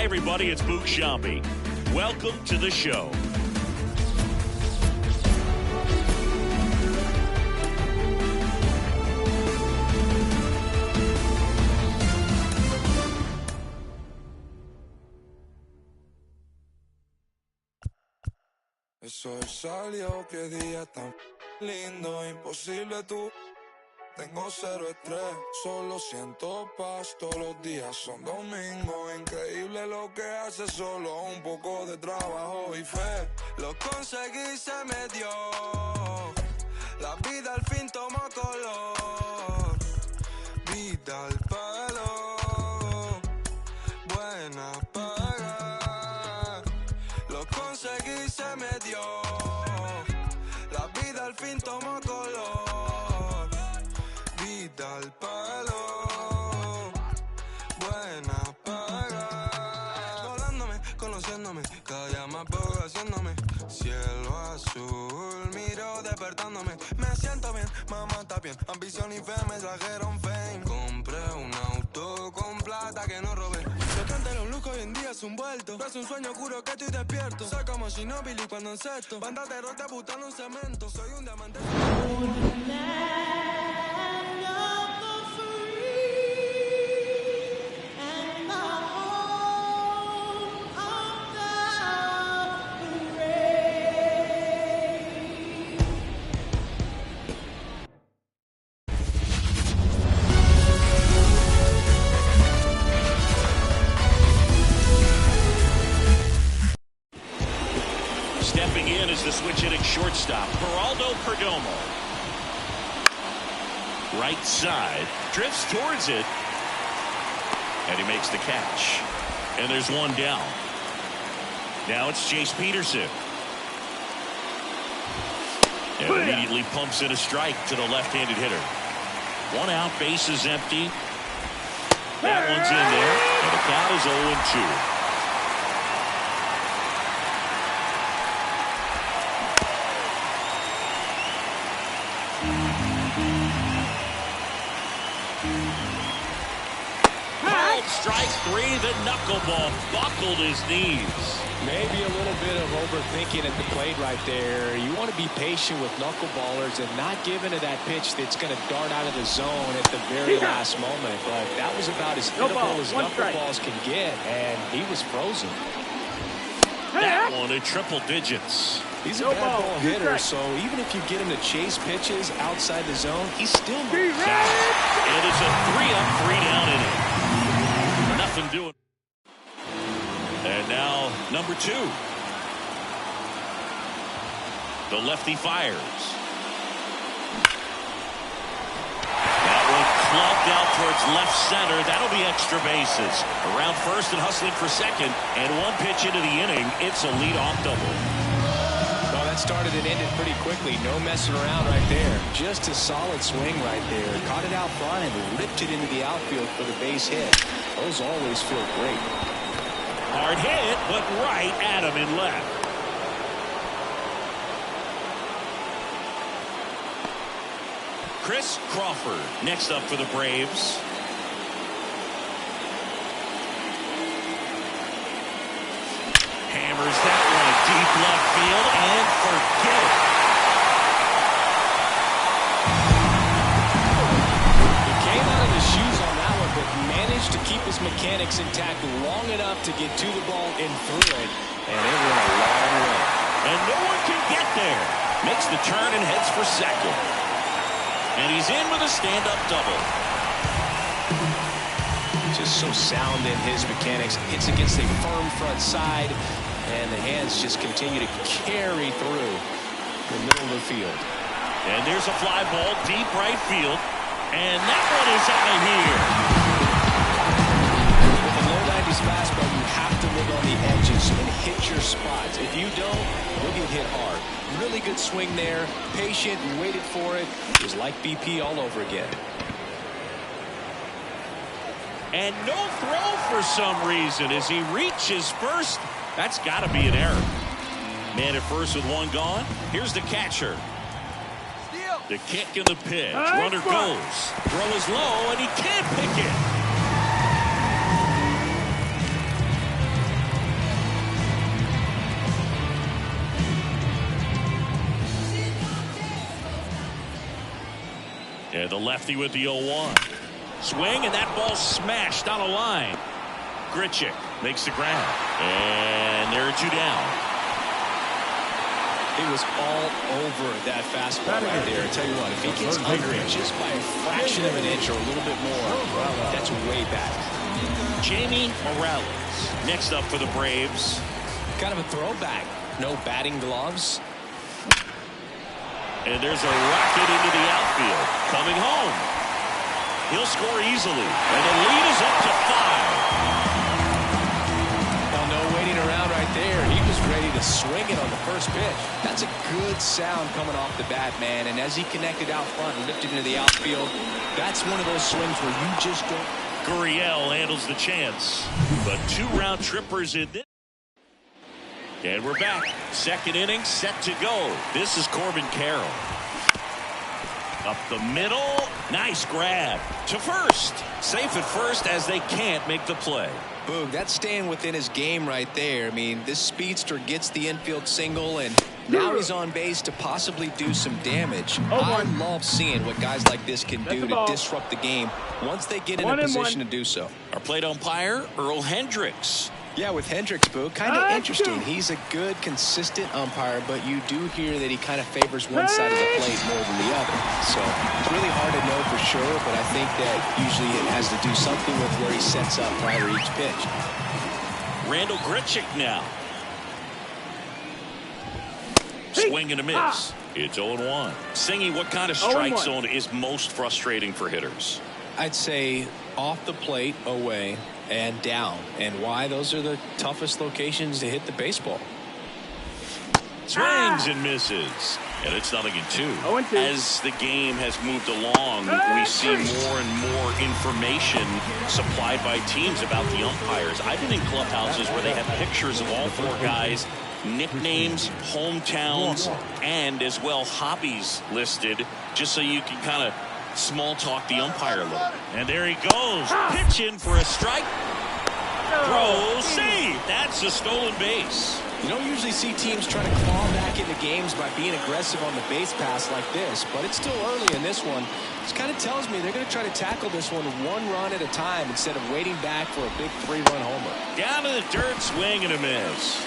everybody, it's Boog Sciambi. Welcome to the show. El sol salió, qué día tan lindo, imposible tú. Tengo cero estrés, solo siento paz. Todos los días son domingo, increíble lo que hace, solo un poco de trabajo y fe. Lo conseguí, se me dio, la vida al fin tomó color. Vida al palo, buena paga. Lo conseguí, se me dio, la vida al fin tomó color. Vida al palo, buena paga. Volándome, conociéndome, cada día más poco haciéndome. Cielo azul, miro despertándome. Me siento bien, mamá está bien. Ambición y fe me trajeron fame. Compré un auto con plata que no robé. Lo que antes era un lujo hoy en día es un vuelto. Es un sueño juro que estoy despierto. Soy como Ginóbili cuando encesto. Banda de rock debutando un cemento. Soy un diamante. Stepping in is the switch-hitting shortstop, Geraldo Perdomo. Right side, drifts towards it, and he makes the catch. And there's one down. Now it's Chase Peterson. And immediately pumps in a strike to the left-handed hitter. One out, base is empty. That one's in there, and the count is 0-2. Strike three, the knuckleball buckled his knees. Maybe a little bit of overthinking at the plate right there. You want to be patient with knuckleballers and not give into that pitch that's going to dart out of the zone at the very last moment. But that was about as hittable as knuckleballs can get, and he was frozen. That one in triple digits. He's a bad ball hitter, so even if you get him to chase pitches outside the zone, he's still not foul. It is a 3-up, 3-down inning. Nothing doing. And now number 2. The lefty fires. That one clubbed out towards left center. That'll be extra bases. Around first and hustling for second. And one pitch into the inning. It's a leadoff double. Well, that started and ended pretty quickly. No messing around right there. Just a solid swing right there. Caught it out front and ripped it into the outfield for the base hit. Those always feel great. Hard hit, but right at him in left. Chris Crawford next up for the Braves. Hammers that one deep left field and forget it. He came out of his shoes on that one, but managed to keep his mechanics intact long enough to get to the ball and through it, and it went a long way. And no one can get there. Makes the turn and heads for second. And he's in with a stand-up double. Just so sound in his mechanics. Hits against a firm front side, and the hands just continue to carry through the middle of the field. And there's a fly ball deep right field. And that one is out of here. With a low 90s fastball, you have to live on the edges and hit your spots. If you don't, you'll get hit hard. Really good swing there. Patient, waited for it. It was like BP all over again. And no throw for some reason as he reaches first. That's got to be an error. Man at first with one gone. Here's the catcher. The kick and the pitch. Runner goes. Throw is low, and he can't pick it. And the lefty with the 0-1. Swing, and that ball smashed on a line. Grichuk makes the grab. And there are 2 down. It was all over that fastball right there. I tell you what, if he gets under it just by a fraction of an inch or a little bit more, that's way back. Jamie Morales next up for the Braves. Kind of a throwback. No batting gloves. And there's a rocket into the outfield. Coming home. He'll score easily. And the lead is up to 5. Well, no waiting around right there. He was ready to swing it on the first pitch. That's a good sound coming off the bat, man. And as he connected out front and lifted into the outfield, that's one of those swings where you just don't. Gurriel handles the chance. But 2 round trippers in this. And we're back. Second inning set to go. This is Corbin Carroll. Up the middle. Nice grab. To first. Safe at first as they can't make the play. Boog, that's staying within his game right there. I mean, this speedster gets the infield single, and now he's on base to possibly do some damage. I love seeing what guys like this can do to disrupt the game once they get in a position to do so. Our plate umpire, Earl Hendricks. Yeah, with Hendricks, Boog, kind of interesting. He's a good, consistent umpire, but you do hear that he kind of favors one side of the plate more than the other. So it's really hard to know for sure, but I think that usually it has to do something with where he sets up prior to each pitch. Randall Grichuk now. Swing and a miss. It's 0-1. Singy, what kind of strike zone is most frustrating for hitters? I'd say off the plate, away, and down. And why? Those are the toughest locations to hit the baseball. Swings and misses. And it's 0-2. As the game has moved along, we see more and more information supplied by teams about the umpires. I've been in clubhouses where they have pictures of all 4 guys, nicknames, hometowns, and as well hobbies listed, just so you can kind of small talk the umpire a little. And there he goes, pitching for a strike. Throw, save. That's a stolen base. You don't usually see teams trying to claw back into games by being aggressive on the base pass like this, but it's still early in this one. This kind of tells me they're going to try to tackle this one 1 run at a time instead of waiting back for a big 3-run homer. Down to the dirt, swing and a miss.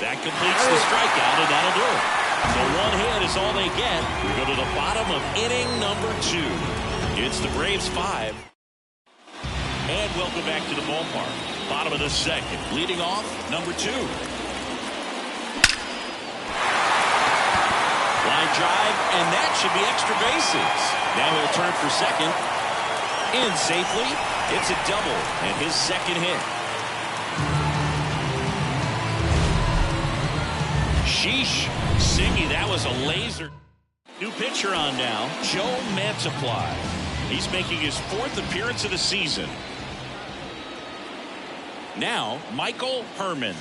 That completes the strikeout, and that'll do it. So 1 hit is all they get. We go to the bottom of inning number 2. It's the Braves 5. And welcome back to the ballpark. Bottom of the second. Leading off, number 2. Line drive, and that should be extra bases. Now he'll turn for second. In safely. It's a double, and his second hit. Sheesh. Singy, that was a laser. New pitcher on now, Joe Mantiply. He's making his 4th appearance of the season. Now, Michael Herman.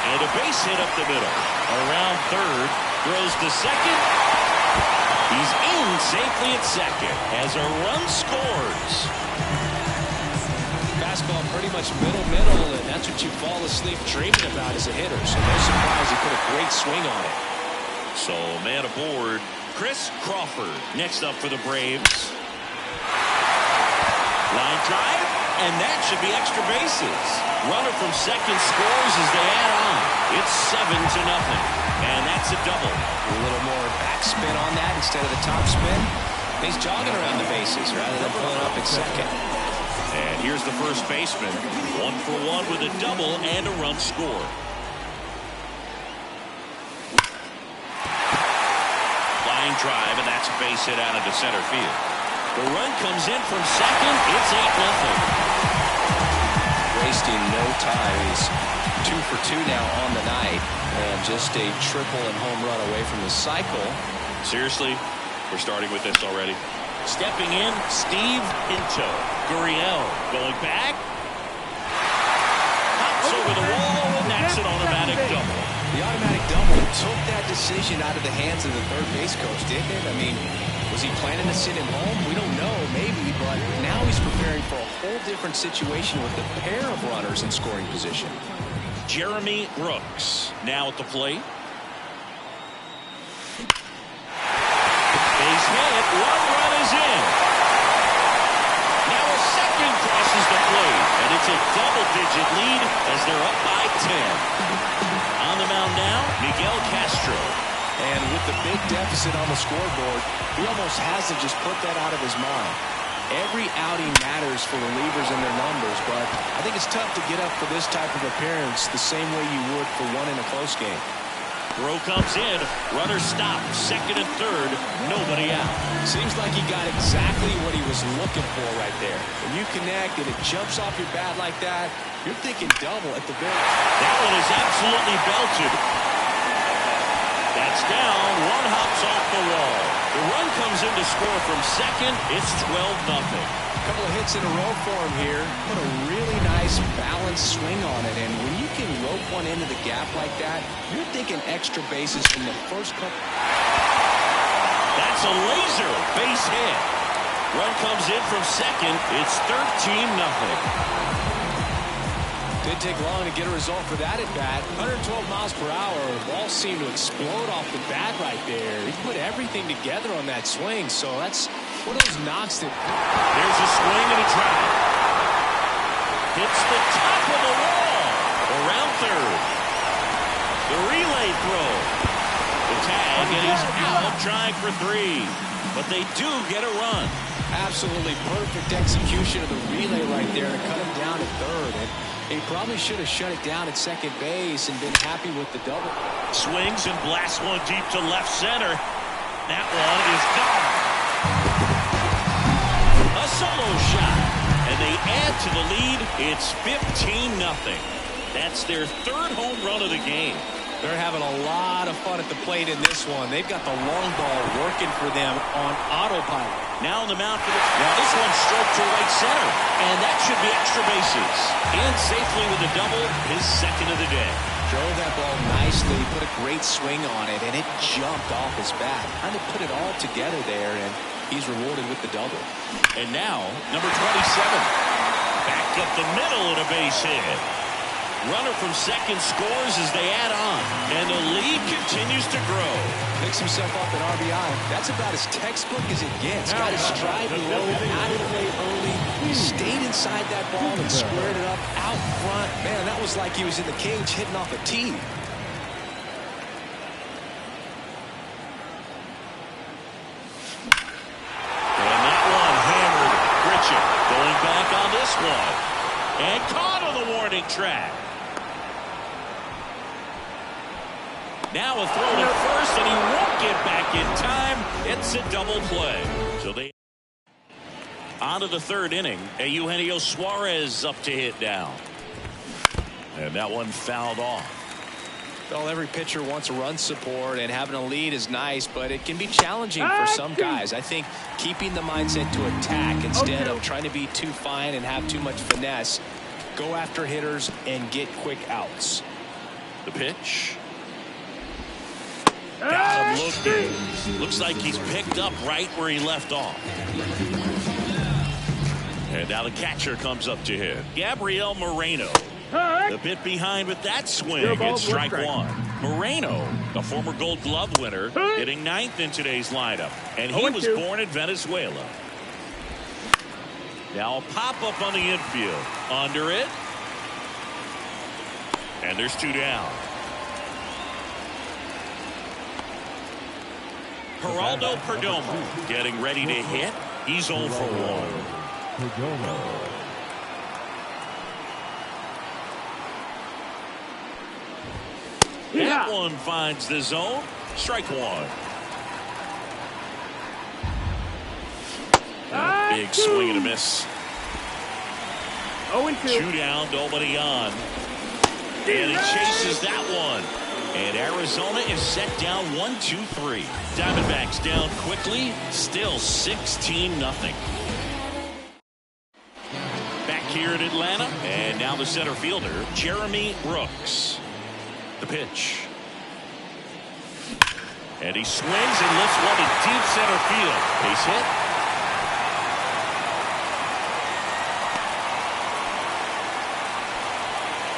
And a base hit up the middle. Around third, throws to second. He's in safely at second as a run scores. Fastball pretty much middle, and that's what you fall asleep dreaming about as a hitter. So no surprise he put a great swing on it. So man aboard, Chris Crawford next up for the Braves. Line drive, and that should be extra bases. Runner from second scores as they add on. It's 7-0, and that's a double. A little more backspin on that instead of the top spin. He's jogging around the bases rather than pulling up at second. And here's the first baseman, 1 for 1 with a double and a run scored. Line drive, and that's a base hit out into center field. The run comes in from second. It's 8-0. Wasting no time. He's 2 for 2 now on the night, and just a triple and home run away from the cycle. Seriously, we're starting with this already. Stepping in, Steve Pinto. Gurriel going back. Hops over the wall, and that's an automatic double. The automatic double took that decision out of the hands of the third base coach, didn't it? I mean, was he planning to send him home? We don't know, maybe, but now he's preparing for a whole different situation with a pair of runners in scoring position. Jeremy Brooks now at the plate. a double-digit lead as they're up by 10. On the mound now, Miguel Castro. And with the big deficit on the scoreboard, he almost has to just put that out of his mind. Every outing matters for relievers and their numbers, but I think it's tough to get up for this type of appearance the same way you would for one in a close game. Throw comes in. Runner stopped. Second and third. Nobody out. Seems like he got exactly what he was looking for right there. When you connect and it jumps off your bat like that, you're thinking double at the very. That one is absolutely belted. That's down. One hops off the wall. The run comes in to score from second. It's 12-0. A couple of hits in a row for him here. Put a really nice balanced swing on it. And when you can rope one into the gap like that, you're thinking extra bases from the first couple. That's a laser base hit. Run comes in from second. It's 13-0. Didn't take long to get a result for that at bat. 112 miles per hour. The ball seemed to explode off the bat right there. He put everything together on that swing. So that's one of those knocks that. There's a swing and a drive. Hits the top of the wall. Around third. The relay throw. The tag, and he's out trying for 3. But they do get a run. Absolutely perfect execution of the relay right there to cut him down at third. And he probably should have shut it down at second base and been happy with the double. Swings and blasts one deep to left center. That one is gone. A solo shot. And they add to the lead. It's 15-0. That's their third home run of the game. They're having a lot of fun at the plate in this one. They've got the long ball working for them on autopilot. Now on the mound for the. Now this one stroked to right center. And that should be extra bases. In safely with a double, his second of the day. Drove that ball nicely, put a great swing on it, and it jumped off his bat. Kind of put it all together there, and he's rewarded with the double. And now, number 27. Back up the middle and a base hit. Runner from second scores as they add on. And the lead continues to grow. Picks himself up at RBI. That's about as textbook as it gets. Got his stride low, out of the way early. Stayed inside that ball and squared it up out front. Man, that was like he was in the cage hitting off a tee. And that one hammered. Pritchett going back on this one. And caught on the warning track. Now a throw to first, and he won't get back in time. It's a double play. So they on to the third inning. Eugenio Suarez up to hit down. And that one fouled off. Well, every pitcher wants a run support, and having a lead is nice, but it can be challenging for some guys. I think keeping the mindset to attack instead of trying to be too fine and have too much finesse. Go after hitters and get quick outs. The pitch. Got him looking. Looks like he's picked up right where he left off. And now the catcher comes up to hit. Gabriel Moreno. The bit behind with that swing. It's strike one. Moreno, the former Gold Glove winner, hitting ninth in today's lineup. And he was born in Venezuela. Now a pop-up on the infield. Under it. And there's 2 down. Geraldo Perdomo getting ready to hit. He's 0 for 1. That one finds the zone. Strike one. Big swing and a miss. 2 down, nobody on. And he chases that one. And Arizona is set down 1-2-3. Diamondbacks down quickly. Still 16-0. Back here in Atlanta. And now the center fielder, Jeremy Brooks. The pitch. And he swings and lifts one to deep center field. Base hit.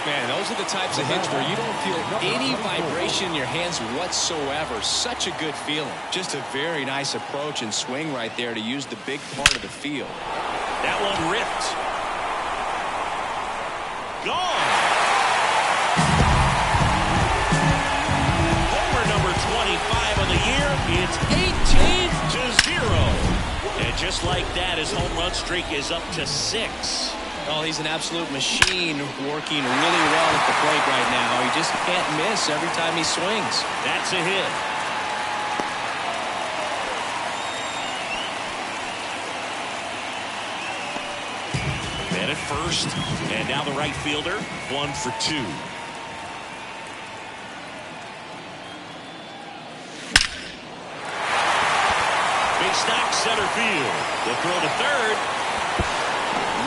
Man, those are the types of hits where you don't feel any vibration in your hands whatsoever. Such a good feeling. Just a very nice approach and swing right there to use the big part of the field. That one ripped. gone. Homer number 25 of the year. It's 18-0. And just like that, his home run streak is up to 6. Oh, he's an absolute machine, working really well at the plate right now. He just can't miss every time he swings. That's a hit. Man at first, and now the right fielder, 1 for 2. Big stock center field. The throw to third.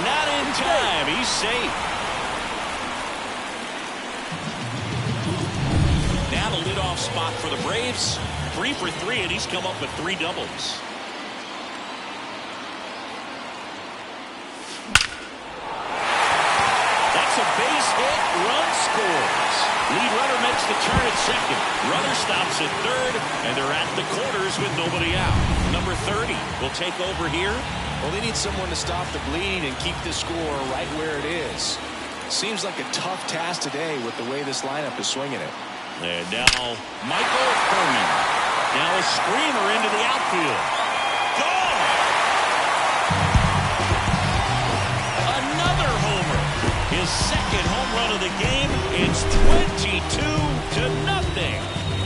Not in time. He's safe. Now the leadoff spot for the Braves. 3 for 3, and he's come up with 3 doubles. That's a base hit. Run scores. Lead runner makes the turn at second. Runner stops at third, and they're at the corners with nobody out. Number 30 will take over here. Well, they need someone to stop the bleed and keep the score right where it is. Seems like a tough task today with the way this lineup is swinging it. And now Michael Herman. Now a screamer into the outfield. Gone! Another homer. His second home run of the game. It's 22-0.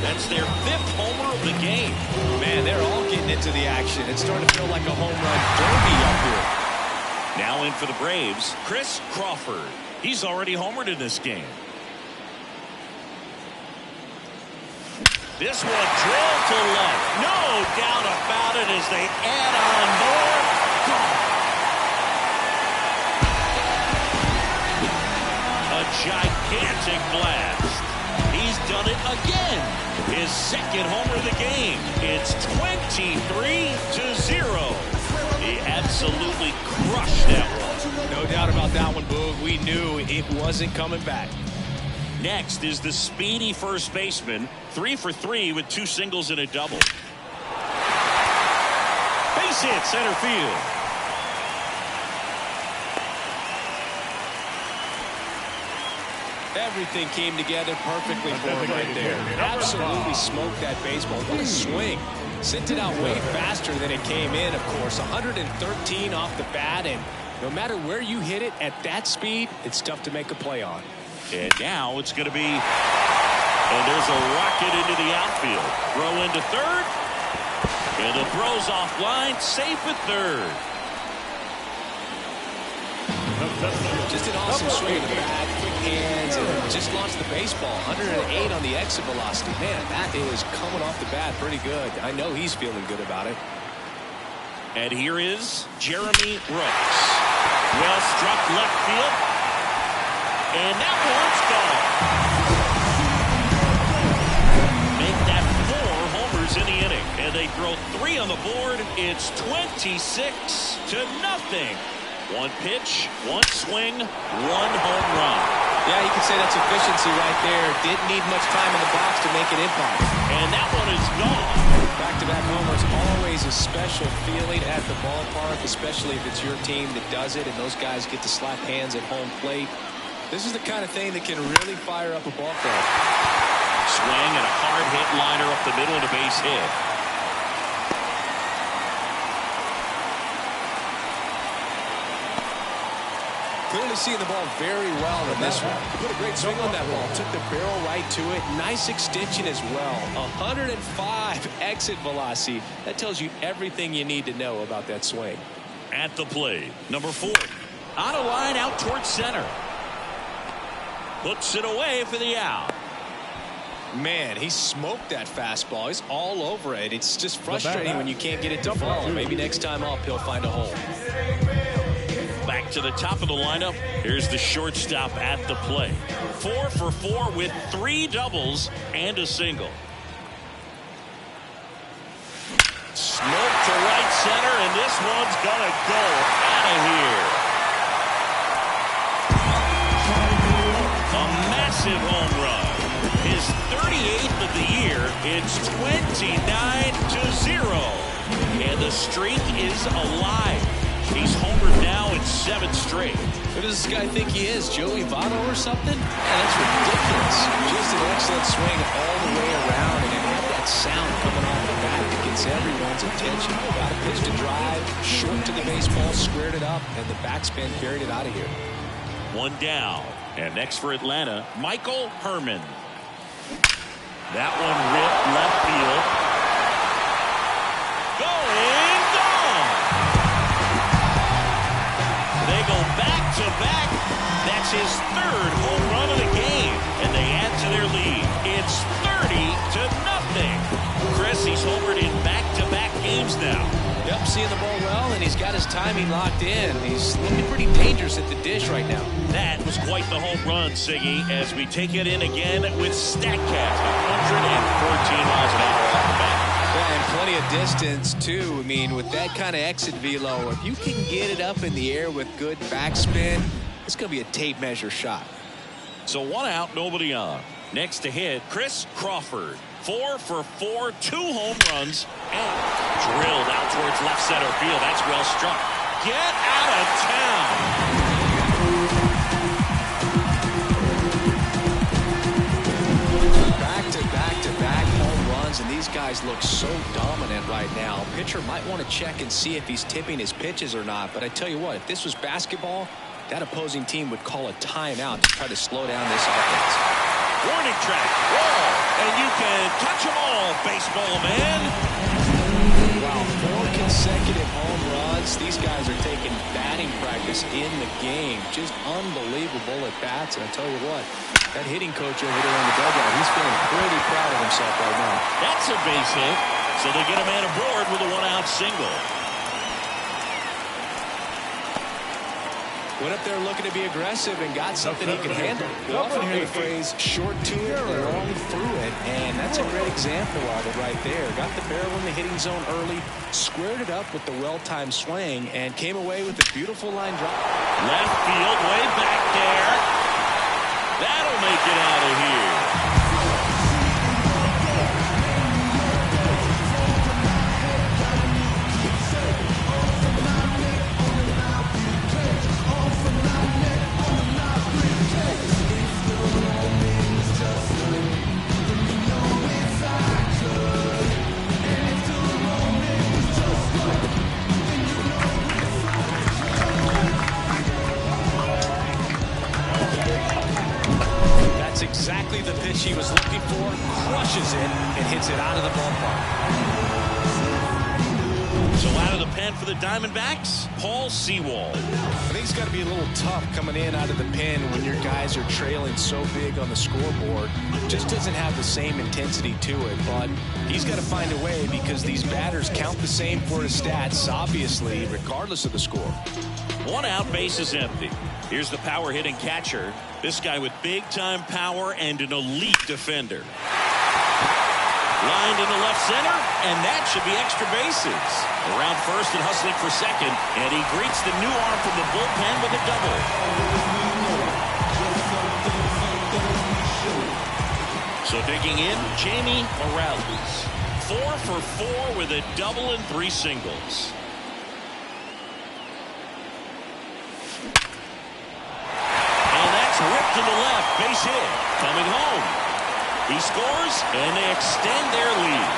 That's their 5th homer of the game. Man, they're all getting into the action. It's starting to feel like a home run derby up here. Now in for the Braves, Chris Crawford. He's already homered in this game. This one drilled to left. No doubt about it as they add on more. A gigantic blast. He's done it again. His second homer of the game. It's 23-0. He absolutely crushed that one. No doubt about that one, Boog. We knew it wasn't coming back. Next is the speedy first baseman. 3 for 3 with 2 singles and a double. Base hit center field. Everything came together perfectly for him right there. Absolutely smoked that baseball. What a swing. Sent it out way faster than it came in, of course. 113 off the bat, and no matter where you hit it at that speed, it's tough to make a play on. And now it's going to be, and there's a rocket into the outfield. Throw into third, and the throw's offline, safe at third. Just an awesome swing of the bat, quick hands, and just launched the baseball. 108 on the exit velocity. Man, that is coming off the bat pretty good. I know he's feeling good about it. And here is Jeremy Brooks. Well struck left field. And that one's gone. Make that 4 homers in the inning. And they throw 3 on the board. It's 26-0. 1 pitch, 1 swing, 1 home run. Yeah, you could say that's efficiency right there. Didn't need much time in the box to make an impact. And that one is gone. Back-to-back homers, always a special feeling at the ballpark, especially if it's your team that does it and those guys get to slap hands at home plate. This is the kind of thing that can really fire up a ball club. Swing and a hard hit liner up the middle and a base hit. Clearly seeing the ball very well in this one. Put a great swing on that ball. Took the barrel right to it. Nice extension as well. 105 exit velocity. That tells you everything you need to know about that swing. At the plate, number 4. On a line out towards center. Puts it away for the out. Man, he smoked that fastball. He's all over it. It's just frustrating when you can't get it to fall. Maybe next time up he'll find a hole. Back to the top of the lineup. Here's the shortstop at the plate. 4 for 4 with 3 doubles and a single. Smoke to right center, and this one's gonna go out of here. A massive home run. His 38th of the year. It's 29-0. And the streak is alive. He's homered now in 7 straight. Who does this guy think he is, Joey Votto or something? Man, that's ridiculous. Just an excellent swing all the way around, and it had that sound coming off the bat that gets everyone's attention. Got a pitch to drive, short to the baseball, squared it up, and the backspin carried it out of here. 1 down. And next for Atlanta, Michael Herman. That one ripped left field. Going, gone. They go back to back. That's his 3rd home run of the game, and they add to their lead. It's 30-0. Chris, he's homered in back-to-back games now. Yep, seeing the ball well, and he's got his timing locked in. He's looking pretty dangerous at the dish right now. That was quite the home run, Siggy, as we take it in again with StatCast. 114 miles an hour off the bat. Yeah, and plenty of distance, too. I mean, with that kind of exit velo, if you can get it up in the air with good backspin, it's going to be a tape measure shot. So 1 out, nobody on. Next to hit, Chris Crawford. 4 for 4, 2 home runs, and drilled out towards left center field. That's well struck. Get out of town. Back-to-back home runs, and these guys look so dominant right now. Pitcher might want to check and see if he's tipping his pitches or not, but I tell you what, if this was basketball, that opposing team would call a timeout to try to slow down this offense. Warning track, wall, and you can touch them all, baseball man. Wow, 4 consecutive home runs. These guys are taking batting practice in the game. Just unbelievable at bats, and I tell you what, that hitting coach over there in the dugout, he's feeling pretty proud of himself right now. That's a base hit, so they get a man aboard with a 1-out single. Went up there looking to be aggressive and got something he can handle. You often hear the phrase short to it and long through it, and that's a great example of it right there. Got the barrel in the hitting zone early, squared it up with the well-timed swing, and came away with a beautiful line drive. Left field, way back there. That'll make it out of here. Exactly the pitch he was looking for, crushes it, and hits it out of the ballpark. So out of the pen for the Diamondbacks, Paul Sewald. I think it's got to be a little tough coming in out of the pen when your guys are trailing so big on the scoreboard. Just doesn't have the same intensity to it, but he's got to find a way because these batters count the same for his stats, obviously, regardless of the score. 1 out, base is empty. Here's the power hitting catcher. This guy with big time power and an elite defender. Lined into left center, and that should be extra bases. Around first and hustling for second, and he greets the new arm from the bullpen with a double. So digging in, Jamie Morales. 4 for 4 with a double and 3 singles. Ripped to the left, base hit, coming home. He scores, and they extend their lead.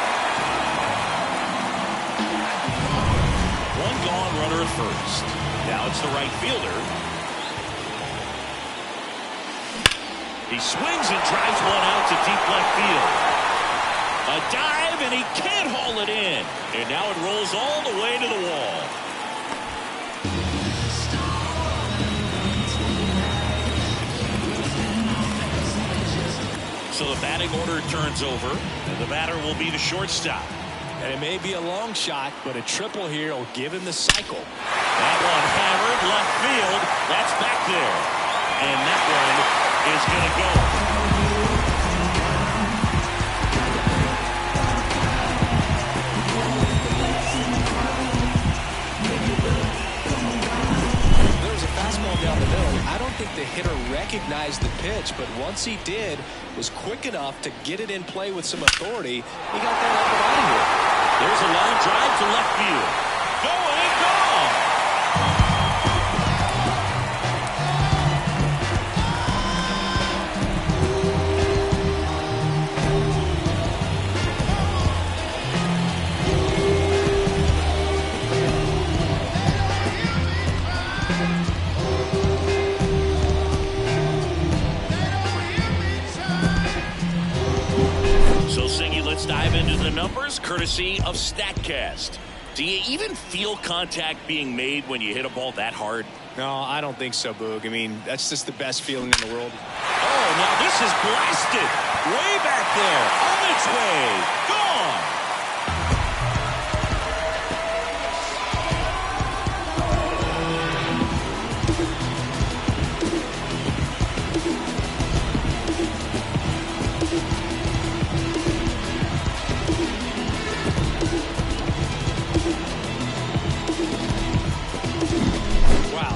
1 gone, runner at first. Now it's the right fielder. He swings and drives 1 out to deep left field. A dive, and he can't haul it in. And now it rolls all the way to the wall. So the batting order turns over, and the batter will be the shortstop. And it may be a long shot, but a triple here will give him the cycle. That one hammered left field. That's back there. And that one is going to go. Down the middle. I don't think the hitter recognized the pitch, but once he did, was quick enough to get it in play with some authority. He got that up and out of here. There's a line drive to left field. Going and gone. the numbers courtesy of StatCast. Do you even feel contact being made when you hit a ball that hard? No, I don't think so, Boog. I mean, that's just the best feeling in the world. Oh, now this is blasted. Way back there. On its way. Gone.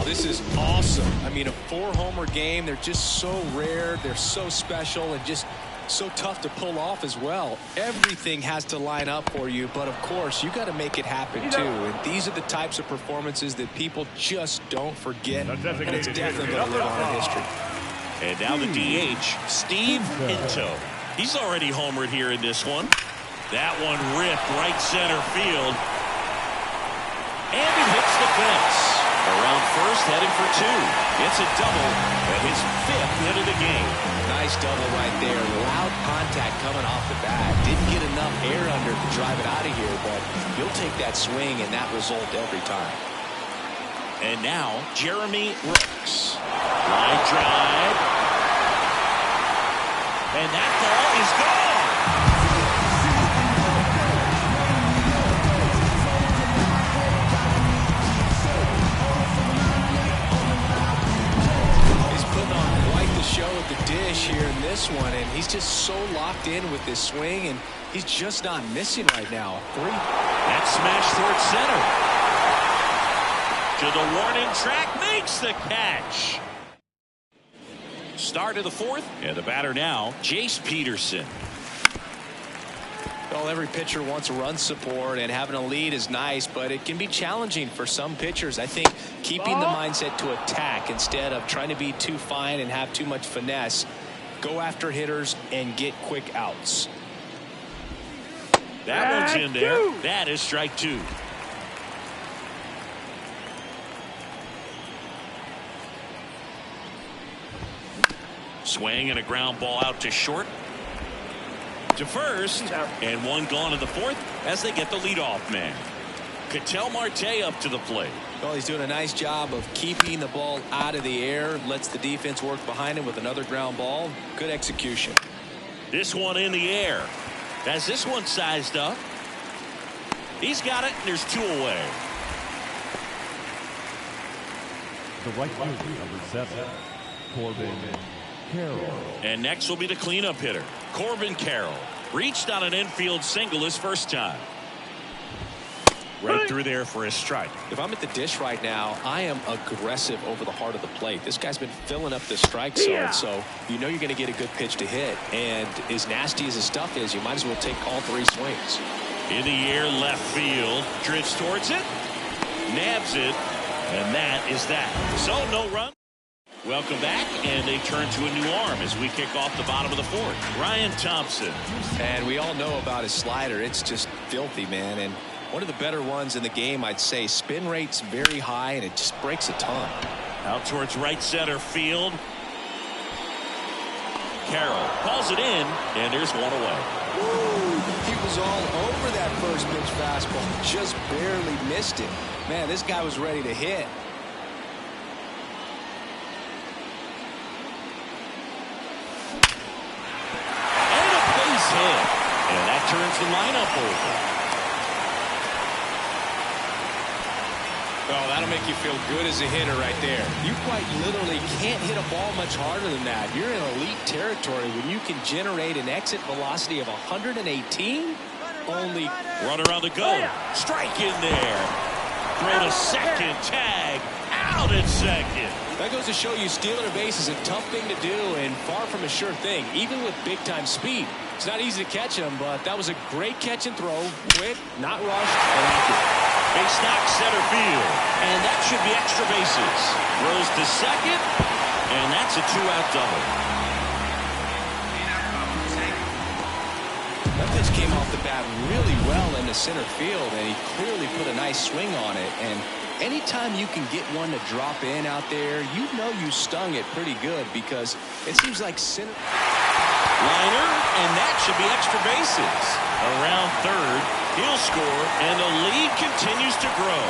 This is awesome. I mean, a 4-homer game. They're just so rare. They're so special and just so tough to pull off as well. Everything has to line up for you, but of course, you got to make it happen too. And these are the types of performances that people just don't forget. And it's definitely going to live on in history. And now the DH, Steve Pinto. He's already homered here in this one. That one ripped right center field. And it hits the fence. Around first, headed for 2. It's a double, and his 5th hit of the game. Nice double right there. Loud contact coming off the bat. Didn't get enough air under to drive it out of here, but you'll take that swing and that result every time. And now, Jeremy Brooks. Line drive. And that ball is gone. Show at the dish here in this one, and he's just so locked in with this swing, and he's just not missing right now. 3. That smash towards center. To the warning track, makes the catch. Start of the 4th, and the batter now, Jace Peterson. Well, every pitcher wants run support, and having a lead is nice, but it can be challenging for some pitchers. I think keeping the mindset to attack instead of trying to be too fine and have too much finesse. Go after hitters and get quick outs. That one's in there. That is strike 2. Swing and a ground ball out to short. To first, and one gone in the 4th as they get the leadoff man. Ketel Marte up to the plate. Well, he's doing a nice job of keeping the ball out of the air. Lets the defense work behind him with another ground ball. Good execution. This one in the air. Has this one sized up? He's got it, and there's 2 away. The right fielder, number 7, Corbin Carroll. And next will be the cleanup hitter, Corbin Carroll. Reached on an infield single his first time. Right through there for a strike. If I'm at the dish right now, I am aggressive over the heart of the plate. This guy's been filling up the strike zone, so you know you're going to get a good pitch to hit. And as nasty as his stuff is, you might as well take all 3 swings. In the air, left field. Drifts towards it. Nabs it. And that is that. So no run. Welcome back, and they turn to a new arm as we kick off the bottom of the 4th. Ryan Thompson. And we all know about his slider. It's just filthy, man. And one of the better ones in the game, I'd say. Spin rate's very high, and it just breaks a ton. Out towards right center field. Carroll calls it in, and there's one away. Woo! He was all over that first pitch fastball. Just barely missed it. Man, this guy was ready to hit. Hit. And that turns the lineup over. Oh, that'll make you feel good as a hitter right there. You quite literally can't hit a ball much harder than that. You're in elite territory when you can generate an exit velocity of 118. Only runner on the go. Strike in there. Throw to second. Tag. Out at second. That goes to show you stealing a base is a tough thing to do and far from a sure thing, even with big-time speed. It's not easy to catch him, but that was a great catch and throw. Quick, not rushed, and accurate. Base knock center field. And that should be extra bases. Throws to second, and that's a 2-out double. That pitch came off the bat really well into center field, and he clearly put a nice swing on it. And anytime you can get one to drop in out there, you know you stung it pretty good because it seems like center... Liner, and that should be extra bases. Around third, he'll score, and the lead continues to grow.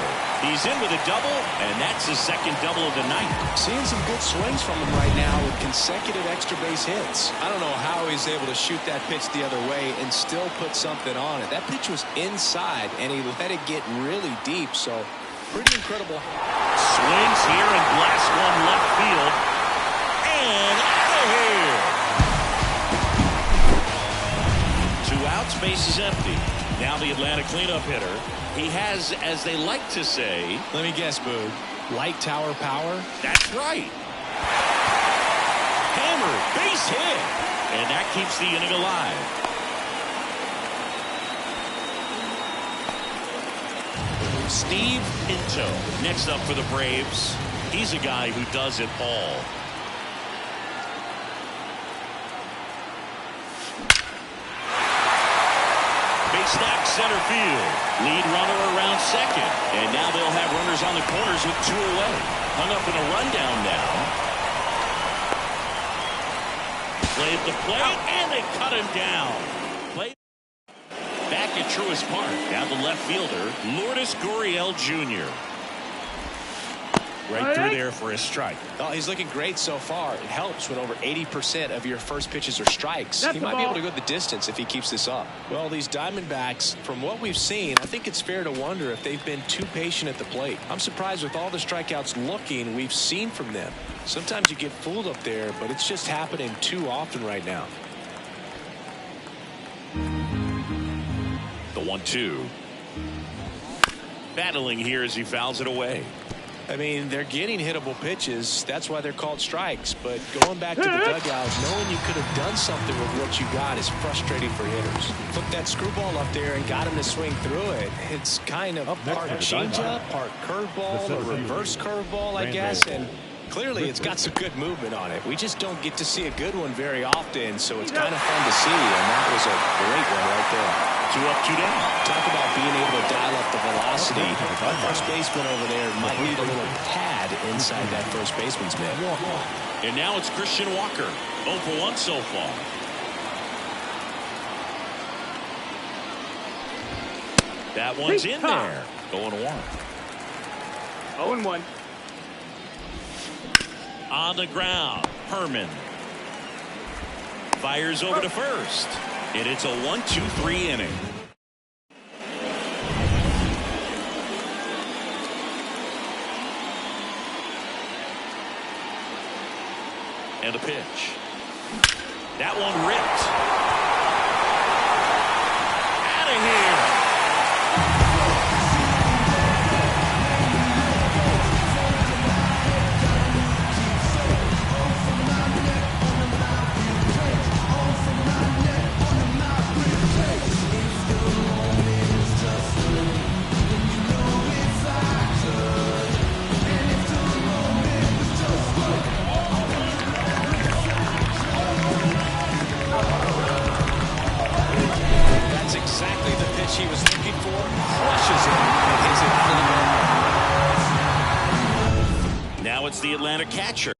He's in with a double, and that's his second double of the night. Seeing some good swings from him right now with consecutive extra base hits. I don't know how he's able to shoot that pitch the other way and still put something on it. That pitch was inside, and he let it get really deep, so pretty incredible. Swings here and blasts one left field. And out of here. 2 outs, base is empty. Now the Atlanta cleanup hitter. He has, as they like to say, let me guess, Boog, light tower power? That's right. Hammer, base hit. And that keeps the inning alive. Steve Pinto next up for the Braves. He's a guy who does it all. Snap center field. Lead runner around second. And now they'll have runners on the corners with 2 away. Hung up in a rundown now. Play at the plate, and they cut him down. Play back at Truist Park. Now the left fielder, Lourdes Gurriel Jr. Right through there for a strike. Oh, he's looking great so far. It helps when over 80% of your first pitches are strikes. He might be able to go the distance if he keeps this up. Well, these Diamondbacks, from what we've seen, I think it's fair to wonder if they've been too patient at the plate. I'm surprised with all the strikeouts we've seen from them. Sometimes you get fooled up there, but it's just happening too often right now. The 1-2. Battling here as he fouls it away. I mean, they're getting hittable pitches. That's why they're called strikes. But going back to the dugout, knowing you could have done something with what you got is frustrating for hitters. Put that screwball up there and got him to swing through it. It's kind of part changeup, part curveball, a reverse curveball, I guess. And clearly it's got some good movement on it. We just don't get to see a good one very often, so it's kind of fun to see. And that was a great one right there. 2 up, 2 down. Talk about being able to dial up the velocity. Our first baseman over there might need a little pad inside that first baseman's mitt. And now it's Christian Walker. 0 for 1 so far. That one's in there. 0-1. 0-1. On the ground, Herman fires over to first. And it's a 1-2-3 inning. And a pitch. That one ripped. Out of here. He was looking for, crushes it, and hits it out of the ball. Now it's the Atlanta catcher.